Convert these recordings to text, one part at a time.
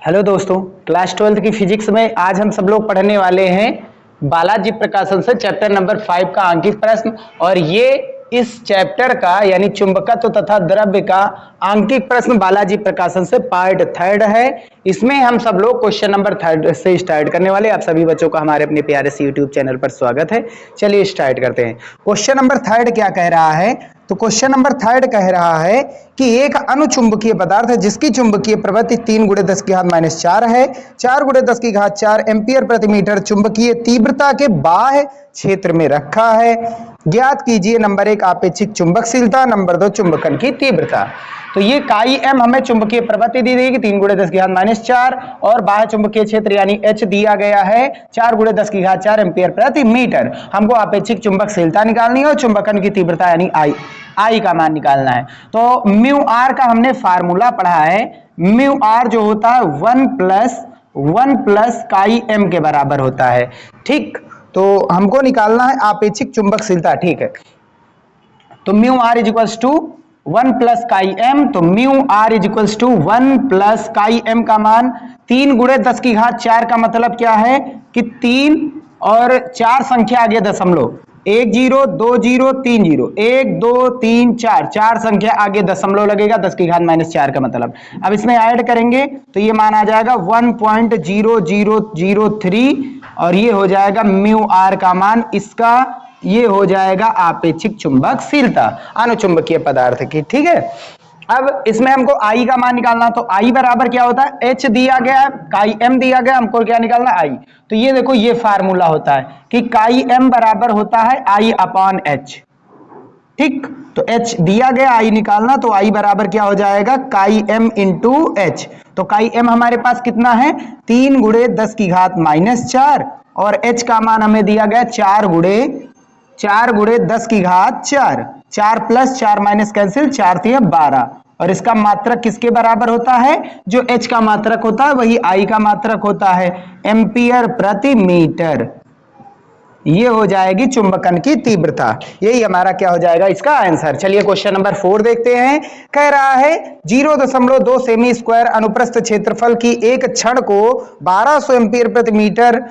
Hello दोस्तों, class 12th की physics में आज हम सब लोग पढ़ने वाले हैं बालाजी प्रकाशन से चैप्टर नंबर 5 का अंकित प्रश्न। और ये इस चैप्टर का यानी चुंबकत्व तथा द्रव्य का अंकित प्रश्न बालाजी प्रकाशन से पार्ट 3 है। इसमें हम सब लोग क्वेश्चन नंबर 3 से स्टार्ट करने वाले। आप सभी बच्चों का हमारे अपने प्यारे से यूट्यूब चैनल पर स्वागत है। चलिए स्टार्ट करते हैं। क्वेश्चन नंबर 3 क्या कह रहा है? तो क्वेश्चन नंबर 3 कह रहा है कि एक अनुचुंबकीय पदार्थ है जिसकी चुंबकीय प्रवृत्ति 3 × 10⁻⁴ है, 4 × 10⁴ एम्पीयर प्रति मीटर चुंबकीय तीव्रता के बाह्य क्षेत्र में रखा है। ज्ञात कीजिए नंबर 1 आपेक्षिक चुंबकशीलता, नंबर 2 चुंबकन की तीव्रता। तो ये काई एम हमें चुंबकीय प्रवृत्ति दी गई 3 × 10⁻⁴ और बाह्य चुंबकीय क्षेत्र यानी एच दिया गया है 4 × 10⁴ एम्पीयर प्रति मीटर। हमको आपेक्षिक चुंबकशीलता निकालनी है और चुंबकन की तीव्रता यानी आई का मान निकालना है। तो म्यू आर का हमने फार्मूला पढ़ा है। म्यू आर जो होता है 1 प्लस काई एम के बराबर होता है। ठीक, तो हमको निकालना है आपेक्षिक चुंबकशीलता। ठीक है, तो mu are is equals to 1 plus chi M. तो mu are is equals to 1 plus chi M का मान 3 × 10⁴ का मतलब क्या है कि 3 और 4 संख्या आगे दशमलव, 1 0 2 0 3 0 1 2 3 4 4 संख्या आगे दशमलव लगेगा 10⁻⁴ का मतलब। अब इसमें ऐड करेंगे तो ये मान आ जाएगा 1.0003 और ये हो जाएगा म्यू आर का मान। इसका ये हो जाएगा आपेक्षिक चुंबकशीलता अनुचुंबकीय पदार्थ की। ठीक है, अब इसमें हमको आई का मान निकालना। तो आई बराबर क्या होता है? एच दिया गया है, काई एम दिया गया, हमको क्या निकालना? आई। तो ये देखो ये फार्मूला होता है कि काई एम बराबर होता है आई अपॉन एच। ठीक, तो एच दिया गया, आई निकालना, तो आई बराबर क्या हो जाएगा? काई एम इंटू एच। तो काई एम हमारे पास कितना है? 3 × 10⁻⁴ और एच का मान हमें दिया गया 4 × 10⁻⁴। 4 प्लस 4 माइनस कैंसिल, 4 × 12 और इसका मात्रक किसके बराबर होता है? जो H का मात्रक होता है वही I का मात्रक होता है, एम्पियर प्रति मीटर। ये हो जाएगी चुंबकन की तीव्रता। यही हमारा क्या हो जाएगा इसका आंसर। चलिए क्वेश्चन नंबर 4 देखते हैं। कह रहा है 0.2 सेमी स्क्वायर अनुप्रस्थ क्षेत्रफल की एक छड़ को 1200 एम्पीयर प्रति मीटर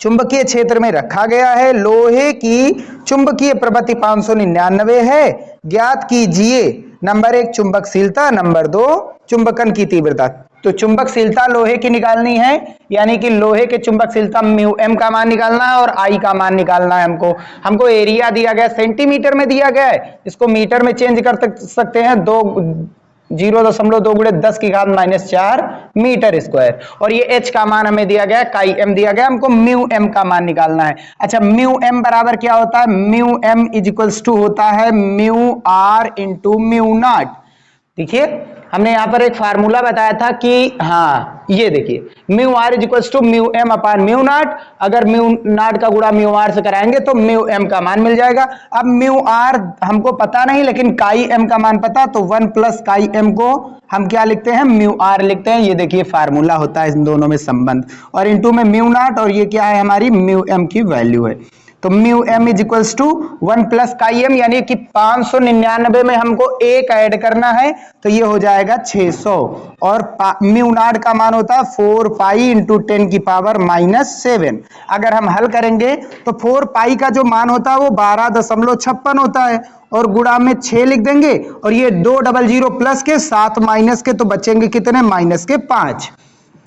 चुंबकीय क्षेत्र में रखा गया है। लोहे की चुंबकीय प्रवृत्ति 599 है। ज्ञात कीजिए नंबर 1 चुंबकशीलता, नंबर 2 चुंबकन की तीव्रता। तो चुंबकशीलता लोहे की निकालनी है, यानी कि लोहे के चुंबकशीलता म्यू एम का मान निकालना है और आई का मान निकालना है। हमको एरिया दिया गया सेंटीमीटर में दिया गया है, इसको मीटर में चेंज कर सकते हैं। 0.2 × 10⁻⁴ मीटर स्क्वायर। और ये एच का मान हमें दिया गया, काई एम दिया गया, हमको म्यू एम का मान निकालना है। अच्छा, म्यू एम बराबर क्या होता है? Mu M is equals to होता है mu R into mu naught. देखिए हमने यहाँ पर एक फार्मूला बताया था कि हाँ ये देखिए mu are is equals to mu M upon mu naught. अगर म्यू नॉट का गुणा म्यू आर से कराएंगे तो म्यू एम का मान मिल जाएगा। अब म्यू आर हमको पता नहीं, लेकिन काई एम का मान पता, तो 1 प्लस काई एम को हम क्या लिखते हैं? म्यू आर लिखते हैं। ये देखिए फार्मूला होता है इन दोनों में संबंध, और इंटू में म्यू नॉट, और ये क्या है? हमारी म्यू एम की वैल्यू है। तो mu M is equals to 1 plus chi M, यानी कि 599 में हमको एक ऐड करना है, तो ये हो जाएगा 600। और म्यू नॉट का मान होता है 4 पाई इंटू 10⁻⁻⁷। अगर हम हल करेंगे तो 4 पाई का जो मान होता है वो 12.56 होता है, और गुणा में 6 लिख देंगे, और ये 2 00 प्लस के 7 माइनस के, तो बचेंगे कितने? माइनस के 5।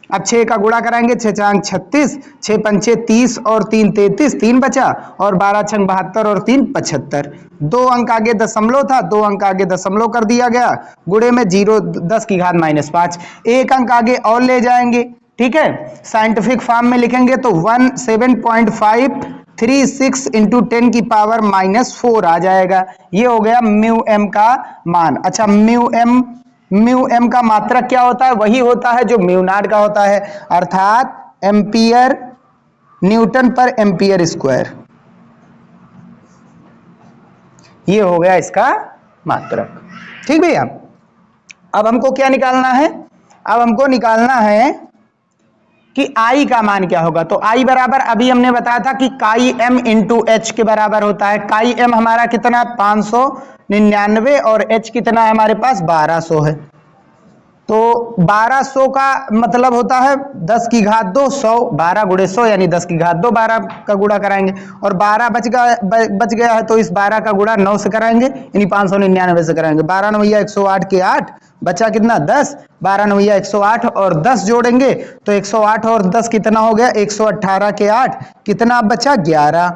अब 6 का गुणा कराएंगे, 6 × 36, 6 × 30 और 3 33, 3 बचा, और 12 × 72 और 3 75। 2 अंक आगे दशमलव था, 2 अंक आगे दशमलव कर दिया गया, गुणे में 10⁻⁵ 1 अंक आगे और ले जाएंगे। ठीक है, साइंटिफिक फॉर्म में लिखेंगे तो 7.536 इंटू 10⁻⁻⁴ आ जाएगा। ये हो गया म्यू एम का मान। अच्छा, म्यू एम का मात्रक क्या होता है? वही होता है जो म्यू नॉट का होता है, अर्थात एम्पियर न्यूटन पर एम्पियर स्क्वायर। ये हो गया इसका मात्रक। ठीक भैया, अब हमको क्या निकालना है? अब हमको निकालना है कि आई का मान क्या होगा। तो आई बराबर अभी हमने बताया था कि काई एम इंटू एच के बराबर होता है। काई एम हमारा कितना? 599 और एच कितना है हमारे पास? 1200 है। तो 1200 का मतलब होता है 10 की घात 2, 100, 12 गुणे 100 यानी 10 की घात 2, 12 का गुणा कराएंगे और 12 बच गया है तो इस 12 का गुणा 9 से कराएंगे यानी 599 से कराएंगे। 12 नवैया 108 के 8 बचा कितना 10, 12 नवैया 108 और 10 जोड़ेंगे तो 108 और 10 कितना हो गया 118 के 8 कितना बचा 11।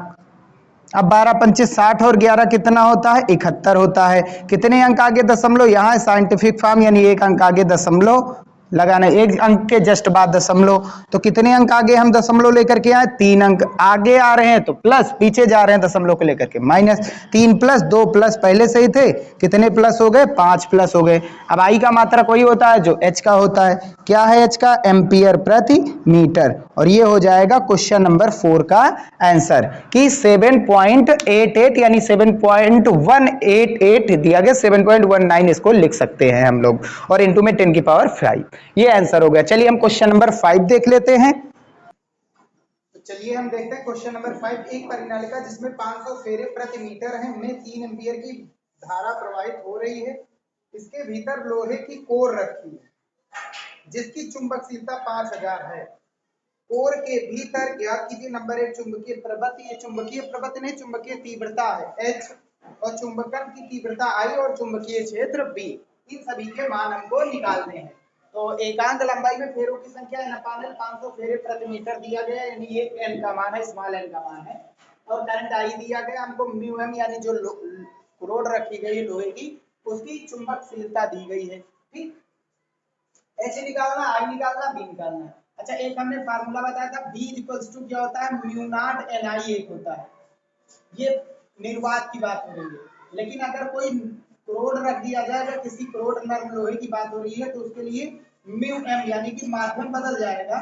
अब 12 25 60 और 11 कितना होता है 71 होता है। कितने अंक आगे दशमलव, यहाँ है साइंटिफिक फॉर्म यानी एक अंक आगे दशमलव लगाना, एक अंक के जस्ट बाद दशमलव। तो कितने अंक आगे हम दशमलव लेकर के आए 3 अंक आगे आ रहे हैं तो प्लस, पीछे जा रहे हैं दशमलव को लेकर के माइनस। 3 प्लस 2 प्लस पहले से ही थे, कितने प्लस हो गए 5 प्लस हो गए। अब आई का मात्रक वही होता है जो एच का होता है। क्या है एच का, एम्पियर प्रति मीटर। और ये हो जाएगा क्वेश्चन नंबर 4 का आंसर कि 7.88 यानी 7.188 दिया गया, 7.19 इसको लिख सकते हैं हम लोग और इनटू में 10 की पावर 5, ये आंसर हो गया। चलिए हम क्वेश्चन नंबर 5 देख लेते हैं। तो चलिए हम देखते हैं क्वेश्चन नंबर 5। एक परिनालिका जिसमें 500 फेरे प्रति मीटर है में 3 एम्पियर की धारा प्रवाहित हो रही है। इसके भीतर लोहे की कोर रखी है जिसकी चुंबकशीलता 5000 है। कोर के भीतर ज्ञात कीजिए नंबर 1 चुंबकीय प्रवृत्ति, ये चुंबकीय प्रवृत्ति नहीं चुंबकीय तीव्रता है H, और चुंबकन की तीव्रता I और चुंबकीय क्षेत्र B, इन सभी के मान हमको निकालने हैं। तो एकांक लंबाई में फेरों की संख्या n अपान l 500 फेरे प्रति मीटर दिया गया है यानी ये n का मान है, स्मॉल n का मान है। और करंट I दिया गया हमको म्यू m यानी जो रोड रखी गई लोहे की उसकी चुंबकशीलता दी गई है। ठीक, H निकालना, I निकालना, B निकालना है। अच्छा, एक हमने फार्मूला बताया था B इक्वल्स टू क्या होता है म्यू नॉट NI एक होता है। ये निर्वात की बात हो रही है, लेकिन अगर कोई क्रोड रख दिया जाए, अगर किसी क्रोड नर्म लोहे की बात हो रही है तो उसके लिए म्यू m यानी कि माध्यम बदल जाएगा।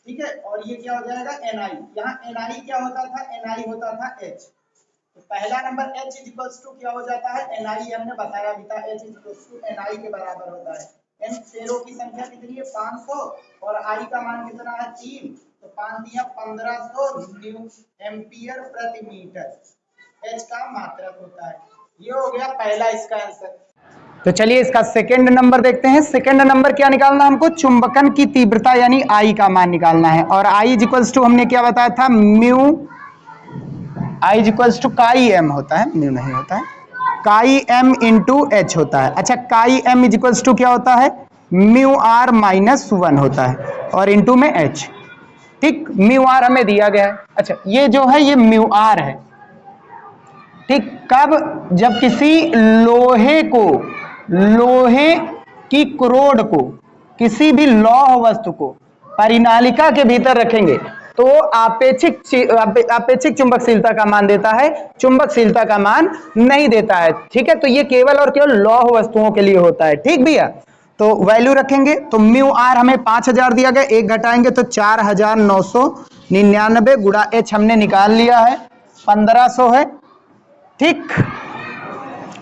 ठीक है, और ये क्या हो जाएगा NI। यहाँ NI क्या होता था, NI होता था H। तो पहला नंबर H इक्वल्स टू क्या हो जाता है NI, हमने बताया भी था H इक्वल्स टू NI के बराबर होता है। n फेरों की संख्या कितनी है 500 और I का मान कितना है 3, तो 5 दिया 1500 न्यू एम्पियर प्रति मीटर H का मात्रक होता है। ये हो गया पहला इसका आंसर। तो चलिए इसका सेकंड नंबर देखते हैं। सेकंड नंबर क्या निकालना हमको, चुंबकन की तीव्रता यानी I का मान निकालना है। और I इक्वल्स टू हमने क्या बताया था म्यू, I इक्वल्स टू काई m होता है, म्यू नहीं होता है, काई m इंटू एच होता है। अच्छा, काई m इक्वल्स टू क्या होता है म्यू r माइनस 1 होता है और इंटू में h। ठीक, म्यू r हमें दिया गया है। अच्छा, ये जो है ये म्यू r है। ठीक, कब, जब किसी लोहे को, लोहे की क्रोड को, किसी भी लौह वस्तु को परिनालिका के भीतर रखेंगे तो आपेक्षिक चुंबकशीलता का मान देता है, चुंबकशीलता का मान नहीं देता है। ठीक है, तो ये केवल और केवल लौह वस्तुओं के लिए होता है। ठीक भैया, तो वैल्यू रखेंगे तो म्यू आर हमें 5000 दिया गया, एक घटाएंगे तो 4999 गुणा एच हमने निकाल लिया है 1500 है। ठीक,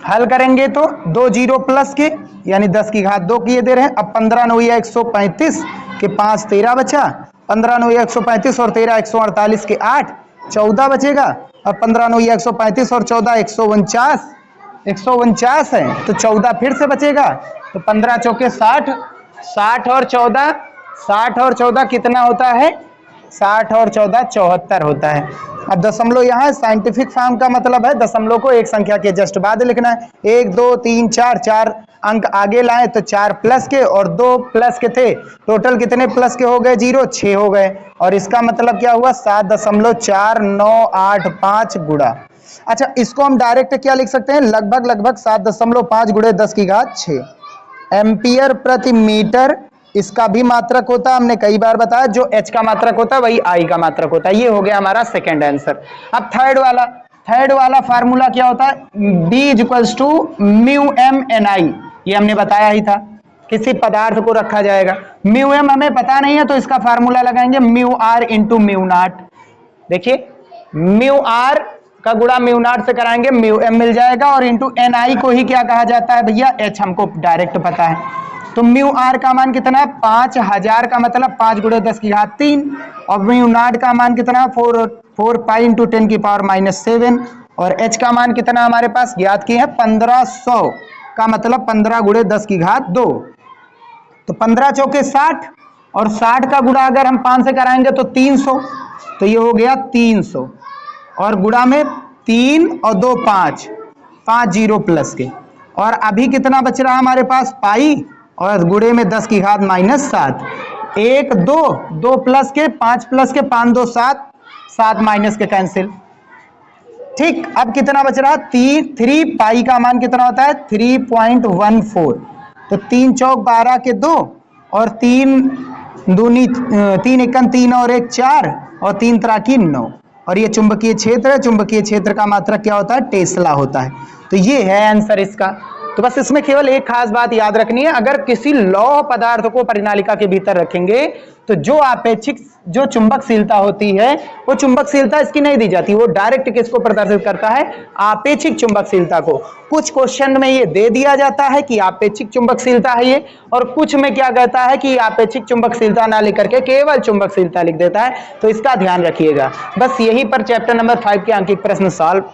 हल करेंगे तो 2 जीरो प्लस के यानी 10 की घात 2 किए दे रहे हैं। अब 15 9 135 के 5 13 बचा, 15 9 135 और 13 148 के 8 14 बचेगा। अब 15 9 135 और 14 149 है तो 14 फिर से बचेगा, तो 15 चौके 60, 60 और 14 कितना होता है 60 और 14 74 होता है। अब दशमलव यहाँ साइंटिफिक फॉर्म का मतलब है दशमलव को एक संख्या के जस्ट बाद लिखना है। 1 2 3 4, 4 अंक आगे लाए तो 4 प्लस के और 2 प्लस के थे, टोटल कितने प्लस के हो गए 0, 6 हो गए। और इसका मतलब क्या हुआ 7.4985 गुणा। अच्छा, इसको हम डायरेक्ट क्या लिख सकते हैं, लगभग 7.5 गुणे 10 की घात 6 एम्पियर प्रति मीटर। इसका भी मात्रक होता है, हमने कई बार बताया, जो H का मात्रक होता है वही I का मात्रक होता है। ये हो गया हमारा सेकंड आंसर। अब थर्ड वाला फार्मूला क्या होता है, B equals to mu m NI, ये हमने बताया ही था। किसी पदार्थ को रखा जाएगा, म्यू m हमें पता नहीं है तो इसका फार्मूला लगाएंगे mu r into mu naught. देखिए, म्यू r का गुणा म्यू नॉट से कराएंगे म्यू m मिल जाएगा और इंटू NI को ही क्या कहा जाता है भैया H, हमको डायरेक्ट पता है। तो म्यू आर का मान कितना है 5000 का मतलब 5 गुणे 10 की घात 3 और म्यू नॉट का मान कितना है 4 पाई इंटू 10 की पावर -7 और H का मान कितना हमारे पास ज्ञात किए हैं 1500 का मतलब 15 गुणे 10 की घात 2। तो 15 चौके 60 और 60 का गुणा अगर हम 5 से कराएंगे तो 300, तो ये हो गया 300 और गुणा में 3 और 2 5, 5 जीरो प्लस के। और अभी कितना बच रहा हमारे पास पाई और गुणे में 10 की घात -7, 1 2 2 प्लस के 5 प्लस के 5 2 7, 7 माइनस के कैंसिल। ठीक, अब कितना बच रहा 3 पाई का मान कितना होता है 3.14। तो 3 चौक 12 के 2 और 3 दूनी 3 एकम 3 और 1 4 और 3 त्रिकी 9। और ये चुंबकीय क्षेत्र है, चुंबकीय क्षेत्र का मात्रक क्या होता है टेस्ला होता है। तो ये है आंसर इसका। तो बस इसमें केवल एक खास बात याद रखनी है, अगर किसी लौह पदार्थ को परिनालिका के भीतर रखेंगे तो जो आपेक्षिक जो चुंबकशीलता होती है वो चुंबकशीलता इसकी नहीं दी जाती, वो डायरेक्ट किसको प्रदर्शित करता है आपेक्षिक चुंबकशीलता को। कुछ क्वेश्चन में ये दे दिया जाता है कि आपेक्षिक चुंबकशीलता है ये, और कुछ में क्या कहता है कि आपेक्षिक चुंबकशीलता ना लेकर के केवल चुंबकशीलता लिख देता है। तो इसका ध्यान रखिएगा। बस यहीं पर चैप्टर नंबर 5 के अंकित प्रश्न सॉल्व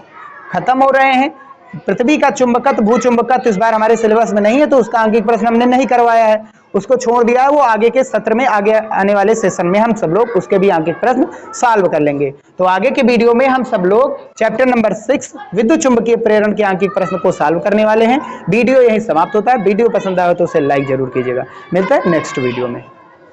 खत्म हो रहे हैं। पृथ्वी का चुंबकत्व भूचुंबकत्व इस बार हमारे सिलेबस में नहीं है, तो उसका अंकित प्रश्न हमने नहीं करवाया है, उसको छोड़ दिया है। वो आगे के सत्र में, आगे आने वाले सेशन में हम सब लोग उसके भी अंकित प्रश्न सॉल्व कर लेंगे। तो आगे के वीडियो में हम सब लोग चैप्टर नंबर 6 विद्युत चुंबकीय प्रेरण के अंकित प्रश्न को सॉल्व करने वाले हैं। वीडियो यहीं समाप्त होता है। वीडियो पसंद आया तो उसे लाइक जरूर कीजिएगा। मिलता है नेक्स्ट वीडियो में।